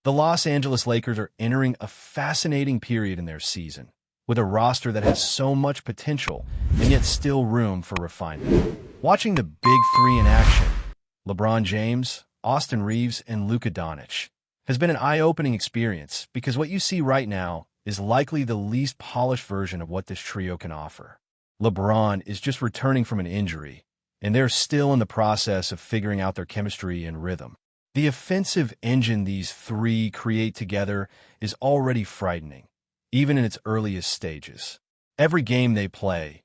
The Los Angeles Lakers are entering a fascinating period in their season, with a roster that has so much potential and yet still room for refinement. Watching the Big Three in action, LeBron James, Austin Reeves, and Luka Doncic, has been an eye-opening experience because what you see right now is likely the least polished version of what this trio can offer. LeBron is just returning from an injury, and they're still in the process of figuring out their chemistry and rhythm. The offensive engine these three create together is already frightening, even in its earliest stages. Every game they play,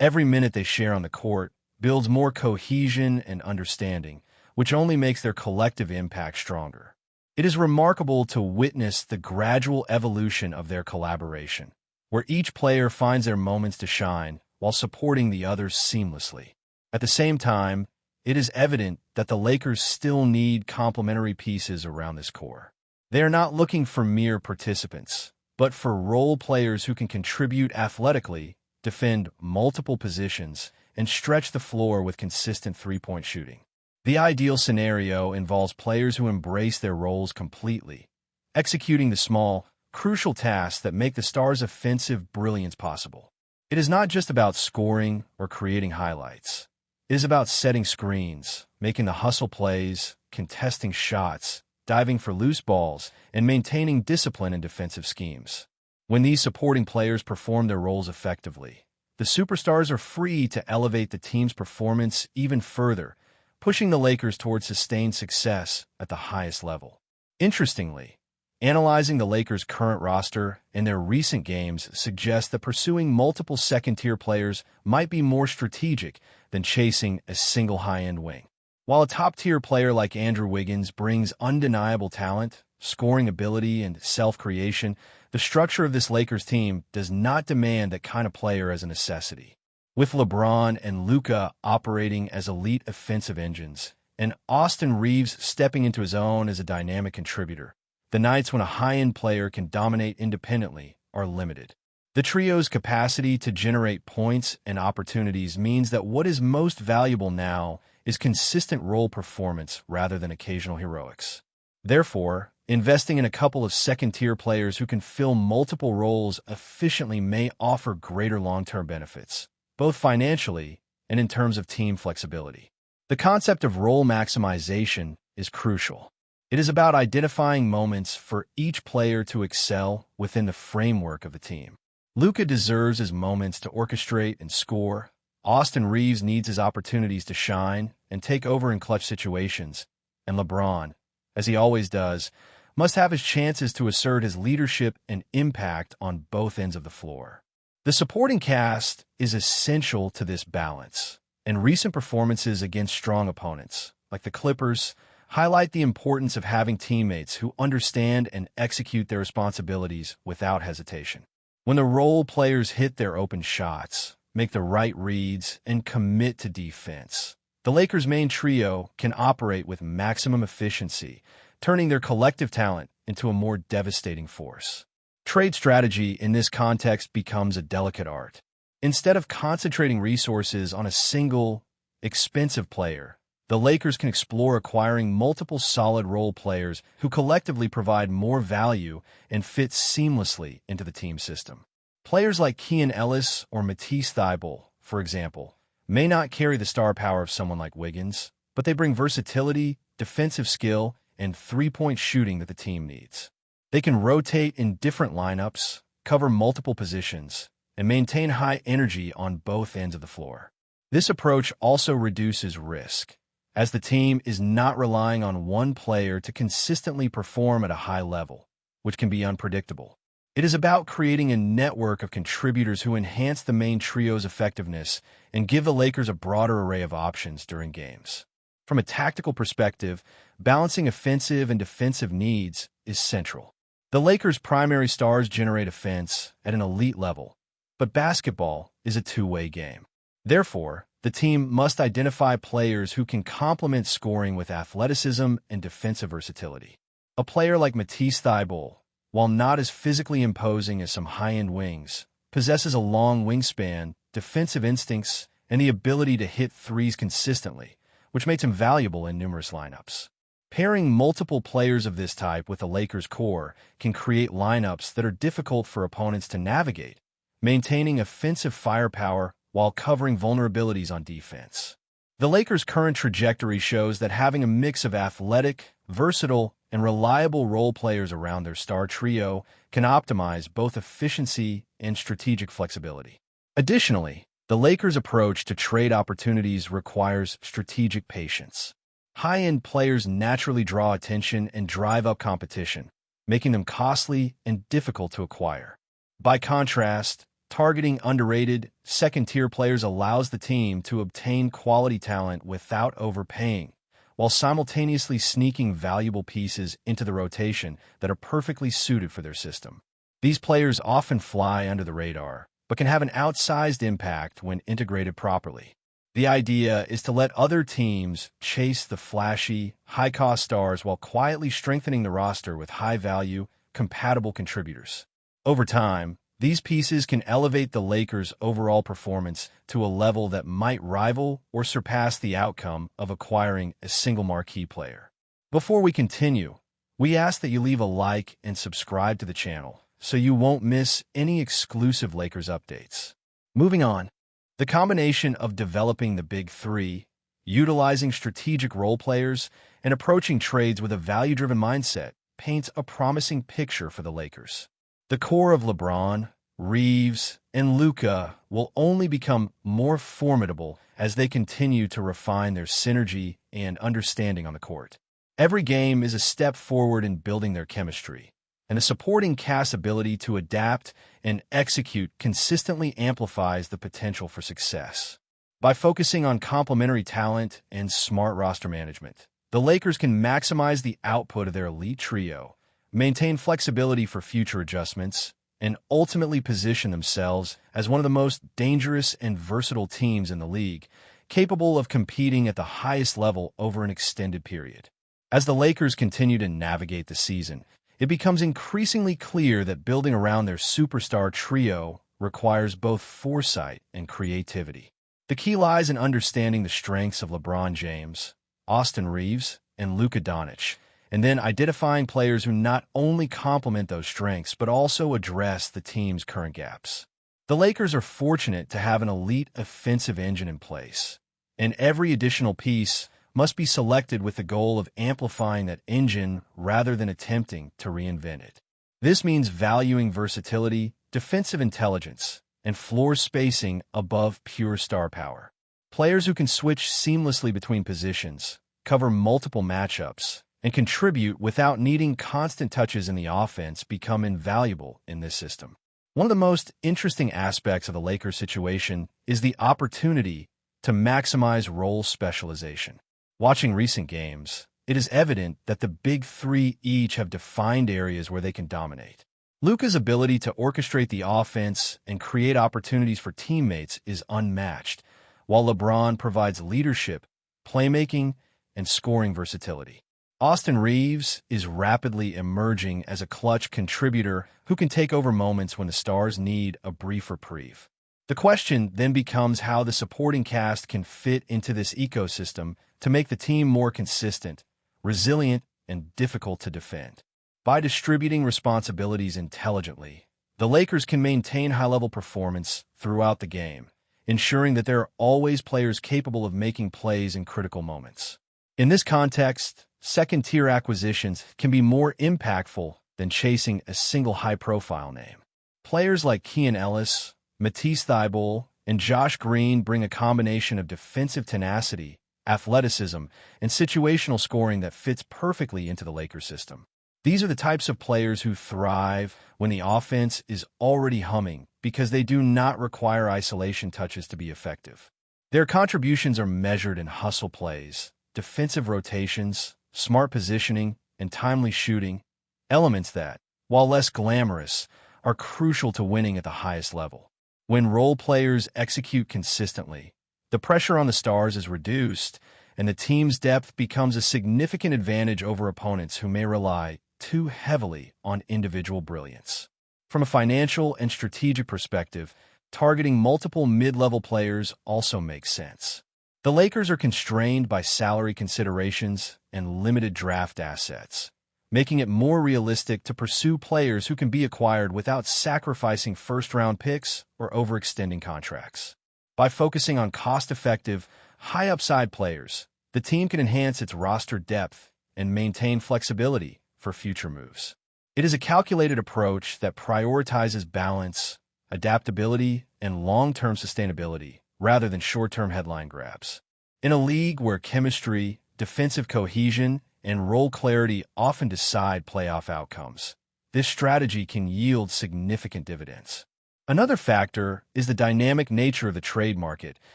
every minute they share on the court, builds more cohesion and understanding, which only makes their collective impact stronger. It is remarkable to witness the gradual evolution of their collaboration, where each player finds their moments to shine while supporting the others seamlessly. At the same time, it is evident that the Lakers still need complementary pieces around this core. They are not looking for mere participants, but for role players who can contribute athletically, defend multiple positions, and stretch the floor with consistent three-point shooting. The ideal scenario involves players who embrace their roles completely, executing the small, crucial tasks that make the Stars' offensive brilliance possible. It is not just about scoring or creating highlights. It is about setting screens, making the hustle plays, contesting shots, diving for loose balls, and maintaining discipline in defensive schemes. When these supporting players perform their roles effectively, the superstars are free to elevate the team's performance even further, pushing the Lakers towards sustained success at the highest level. Interestingly, analyzing the Lakers' current roster and their recent games suggests that pursuing multiple second-tier players might be more strategic than chasing a single high-end wing. While a top-tier player like Andrew Wiggins brings undeniable talent, scoring ability, and self-creation, the structure of this Lakers team does not demand that kind of player as a necessity. With LeBron and Luka operating as elite offensive engines, and Austin Reeves stepping into his own as a dynamic contributor, the nights when a high-end player can dominate independently are limited. The trio's capacity to generate points and opportunities means that what is most valuable now is consistent role performance rather than occasional heroics. Therefore, investing in a couple of second-tier players who can fill multiple roles efficiently may offer greater long-term benefits, both financially and in terms of team flexibility. The concept of role maximization is crucial. It is about identifying moments for each player to excel within the framework of the team. Luka deserves his moments to orchestrate and score. Austin Reeves needs his opportunities to shine and take over in clutch situations. And LeBron, as he always does, must have his chances to assert his leadership and impact on both ends of the floor. The supporting cast is essential to this balance, and recent performances against strong opponents, like the Clippers, highlight the importance of having teammates who understand and execute their responsibilities without hesitation. When the role players hit their open shots, make the right reads, and commit to defense, the Lakers' main trio can operate with maximum efficiency, turning their collective talent into a more devastating force. Trade strategy in this context becomes a delicate art. Instead of concentrating resources on a single, expensive player, the Lakers can explore acquiring multiple solid role players who collectively provide more value and fit seamlessly into the team system. Players like Keon Ellis or Matisse Thybulle, for example, may not carry the star power of someone like Wiggins, but they bring versatility, defensive skill, and three-point shooting that the team needs. They can rotate in different lineups, cover multiple positions, and maintain high energy on both ends of the floor. This approach also reduces risk, as the team is not relying on one player to consistently perform at a high level, which can be unpredictable. It is about creating a network of contributors who enhance the main trio's effectiveness and give the Lakers a broader array of options during games. From a tactical perspective, balancing offensive and defensive needs is central. The Lakers' primary stars generate offense at an elite level, but basketball is a two-way game. Therefore, the team must identify players who can complement scoring with athleticism and defensive versatility. A player like Matisse Thybulle, while not as physically imposing as some high-end wings, possesses a long wingspan, defensive instincts, and the ability to hit threes consistently, which makes him valuable in numerous lineups. Pairing multiple players of this type with the Lakers' core can create lineups that are difficult for opponents to navigate, maintaining offensive firepower while covering vulnerabilities on defense. The Lakers' current trajectory shows that having a mix of athletic, versatile, and reliable role players around their star trio can optimize both efficiency and strategic flexibility. Additionally, the Lakers' approach to trade opportunities requires strategic patience. High-end players naturally draw attention and drive up competition, making them costly and difficult to acquire. By contrast, targeting underrated, second-tier players allows the team to obtain quality talent without overpaying, while simultaneously sneaking valuable pieces into the rotation that are perfectly suited for their system. These players often fly under the radar, but can have an outsized impact when integrated properly. The idea is to let other teams chase the flashy, high-cost stars while quietly strengthening the roster with high-value, compatible contributors. Over time, these pieces can elevate the Lakers' overall performance to a level that might rival or surpass the outcome of acquiring a single marquee player. Before we continue, we ask that you leave a like and subscribe to the channel so you won't miss any exclusive Lakers updates. Moving on, the combination of developing the Big Three, utilizing strategic role players, and approaching trades with a value-driven mindset paints a promising picture for the Lakers. The core of LeBron, Reeves, and Luka will only become more formidable as they continue to refine their synergy and understanding on the court. Every game is a step forward in building their chemistry, and the supporting cast's ability to adapt and execute consistently amplifies the potential for success. By focusing on complementary talent and smart roster management, the Lakers can maximize the output of their elite trio, maintain flexibility for future adjustments, and ultimately position themselves as one of the most dangerous and versatile teams in the league, capable of competing at the highest level over an extended period. As the Lakers continue to navigate the season, it becomes increasingly clear that building around their superstar trio requires both foresight and creativity. The key lies in understanding the strengths of LeBron James, Austin Reeves, and Luka Doncic, and then identifying players who not only complement those strengths but also address the team's current gaps. The Lakers are fortunate to have an elite offensive engine in place, and every additional piece must be selected with the goal of amplifying that engine rather than attempting to reinvent it. This means valuing versatility, defensive intelligence, and floor spacing above pure star power. Players who can switch seamlessly between positions, cover multiple matchups, and contribute without needing constant touches in the offense become invaluable in this system. One of the most interesting aspects of the Lakers situation is the opportunity to maximize role specialization. Watching recent games, it is evident that the Big Three each have defined areas where they can dominate. Luka's ability to orchestrate the offense and create opportunities for teammates is unmatched, while LeBron provides leadership, playmaking, and scoring versatility. Austin Reeves is rapidly emerging as a clutch contributor who can take over moments when the Stars need a brief reprieve. The question then becomes how the supporting cast can fit into this ecosystem to make the team more consistent, resilient, and difficult to defend. By distributing responsibilities intelligently, the Lakers can maintain high-level performance throughout the game, ensuring that there are always players capable of making plays in critical moments. In this context, second-tier acquisitions can be more impactful than chasing a single high-profile name. Players like Keon Ellis, Matisse Thybulle, and Josh Green bring a combination of defensive tenacity, athleticism, and situational scoring that fits perfectly into the Lakers system. These are the types of players who thrive when the offense is already humming because they do not require isolation touches to be effective. Their contributions are measured in hustle plays, defensive rotations, smart positioning, and timely shooting, elements that, while less glamorous, are crucial to winning at the highest level. When role players execute consistently, the pressure on the Stars is reduced, and the team's depth becomes a significant advantage over opponents who may rely too heavily on individual brilliance. From a financial and strategic perspective, targeting multiple mid-level players also makes sense. The Lakers are constrained by salary considerations and limited draft assets, making it more realistic to pursue players who can be acquired without sacrificing first-round picks or overextending contracts. By focusing on cost-effective, high-upside players, the team can enhance its roster depth and maintain flexibility for future moves. It is a calculated approach that prioritizes balance, adaptability, and long-term sustainability rather than short-term headline grabs. In a league where chemistry, defensive cohesion, and role clarity often decide playoff outcomes, this strategy can yield significant dividends. Another factor is the dynamic nature of the trade market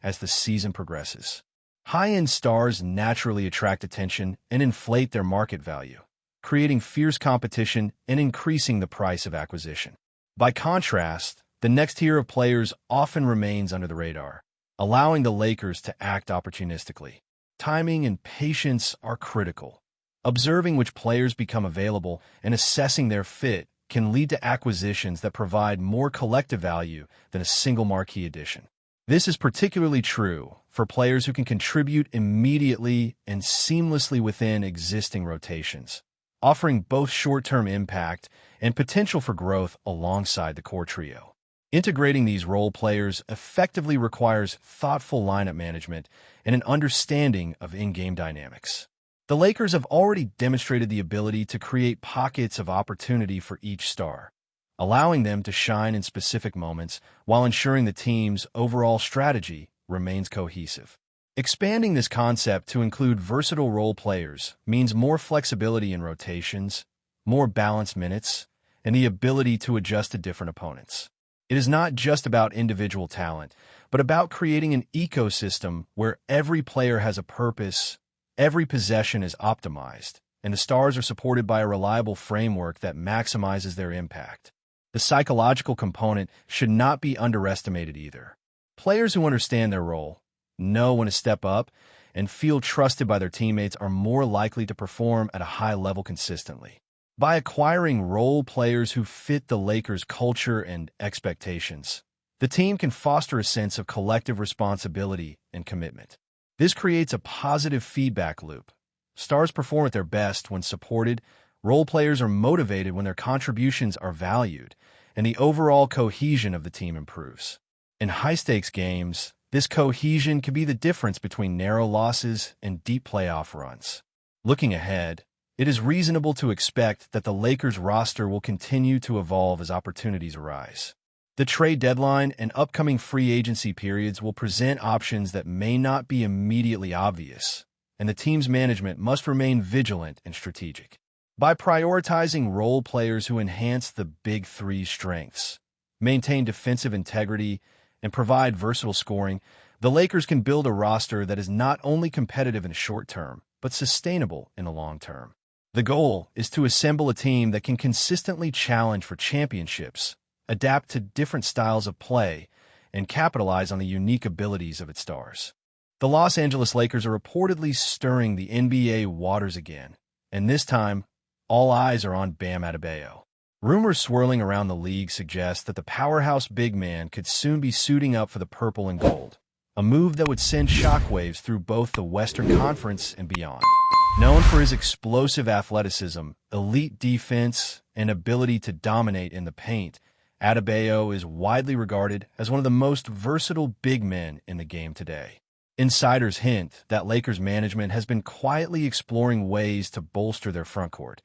as the season progresses. High-end stars naturally attract attention and inflate their market value, creating fierce competition and increasing the price of acquisition. By contrast, the next tier of players often remains under the radar, allowing the Lakers to act opportunistically. Timing and patience are critical. Observing which players become available and assessing their fit can lead to acquisitions that provide more collective value than a single marquee addition. This is particularly true for players who can contribute immediately and seamlessly within existing rotations, offering both short-term impact and potential for growth alongside the core trio. Integrating these role players effectively requires thoughtful lineup management and an understanding of in-game dynamics. The Lakers have already demonstrated the ability to create pockets of opportunity for each star, allowing them to shine in specific moments while ensuring the team's overall strategy remains cohesive. Expanding this concept to include versatile role players means more flexibility in rotations, more balanced minutes, and the ability to adjust to different opponents. It is not just about individual talent, but about creating an ecosystem where every player has a purpose, every possession is optimized, and the stars are supported by a reliable framework that maximizes their impact. The psychological component should not be underestimated either. Players who understand their role, know when to step up, and feel trusted by their teammates are more likely to perform at a high level consistently. By acquiring role players who fit the Lakers' culture and expectations, the team can foster a sense of collective responsibility and commitment. This creates a positive feedback loop. Stars perform at their best when supported, role players are motivated when their contributions are valued, and the overall cohesion of the team improves. In high-stakes games, this cohesion can be the difference between narrow losses and deep playoff runs. Looking ahead, it is reasonable to expect that the Lakers roster will continue to evolve as opportunities arise. The trade deadline and upcoming free agency periods will present options that may not be immediately obvious, and the team's management must remain vigilant and strategic. By prioritizing role players who enhance the Big Three's strengths, maintain defensive integrity, and provide versatile scoring, the Lakers can build a roster that is not only competitive in the short term, but sustainable in the long term. The goal is to assemble a team that can consistently challenge for championships, adapt to different styles of play, and capitalize on the unique abilities of its stars. The Los Angeles Lakers are reportedly stirring the NBA waters again, and this time, all eyes are on Bam Adebayo. Rumors swirling around the league suggest that the powerhouse big man could soon be suiting up for the purple and gold, a move that would send shockwaves through both the Western Conference and beyond. Known for his explosive athleticism, elite defense, and ability to dominate in the paint, Adebayo is widely regarded as one of the most versatile big men in the game today. Insiders hint that Lakers management has been quietly exploring ways to bolster their frontcourt,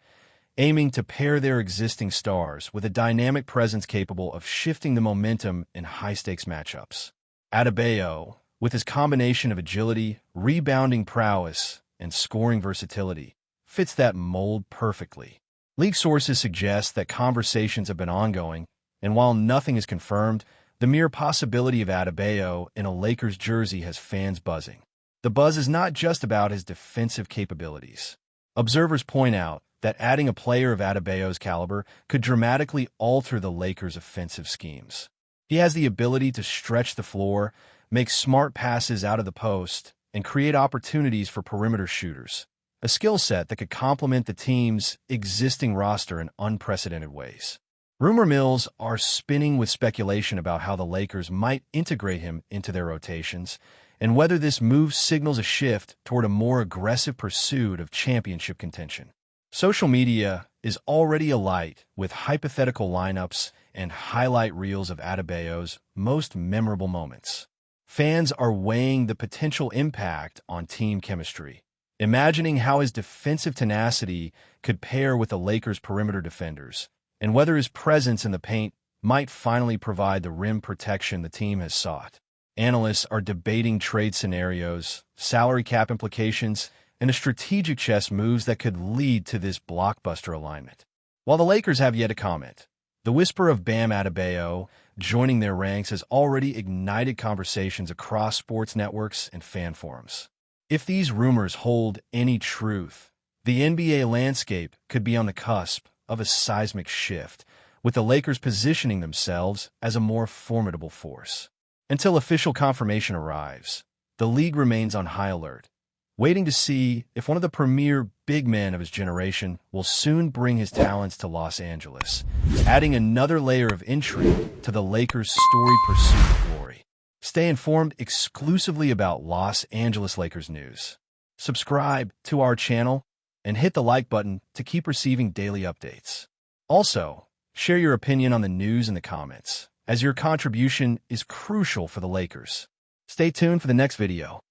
aiming to pair their existing stars with a dynamic presence capable of shifting the momentum in high-stakes matchups. Adebayo, with his combination of agility, rebounding prowess, and scoring versatility, fits that mold perfectly. League sources suggest that conversations have been ongoing, and while nothing is confirmed, the mere possibility of Adebayo in a Lakers jersey has fans buzzing. The buzz is not just about his defensive capabilities. Observers point out that adding a player of Adebayo's caliber could dramatically alter the Lakers' offensive schemes. He has the ability to stretch the floor, make smart passes out of the post, and create opportunities for perimeter shooters, a skill set that could complement the team's existing roster in unprecedented ways. Rumor mills are spinning with speculation about how the Lakers might integrate him into their rotations, and whether this move signals a shift toward a more aggressive pursuit of championship contention. Social media is already alight with hypothetical lineups and highlight reels of Adebayo's most memorable moments. Fans are weighing the potential impact on team chemistry, imagining how his defensive tenacity could pair with the Lakers' perimeter defenders, and whether his presence in the paint might finally provide the rim protection the team has sought. Analysts are debating trade scenarios, salary cap implications, and strategic chess moves that could lead to this blockbuster alignment. While the Lakers have yet to comment, the whisper of Bam Adebayo joining their ranks has already ignited conversations across sports networks and fan forums. If these rumors hold any truth, the NBA landscape could be on the cusp of a seismic shift, with the Lakers positioning themselves as a more formidable force. Until official confirmation arrives, the league remains on high alert, waiting to see if one of the premier big men of his generation will soon bring his talents to Los Angeles, adding another layer of intrigue to the Lakers' storied pursuit of glory. Stay informed exclusively about Los Angeles Lakers news. Subscribe to our channel and hit the like button to keep receiving daily updates. Also, share your opinion on the news in the comments, as your contribution is crucial for the Lakers. Stay tuned for the next video.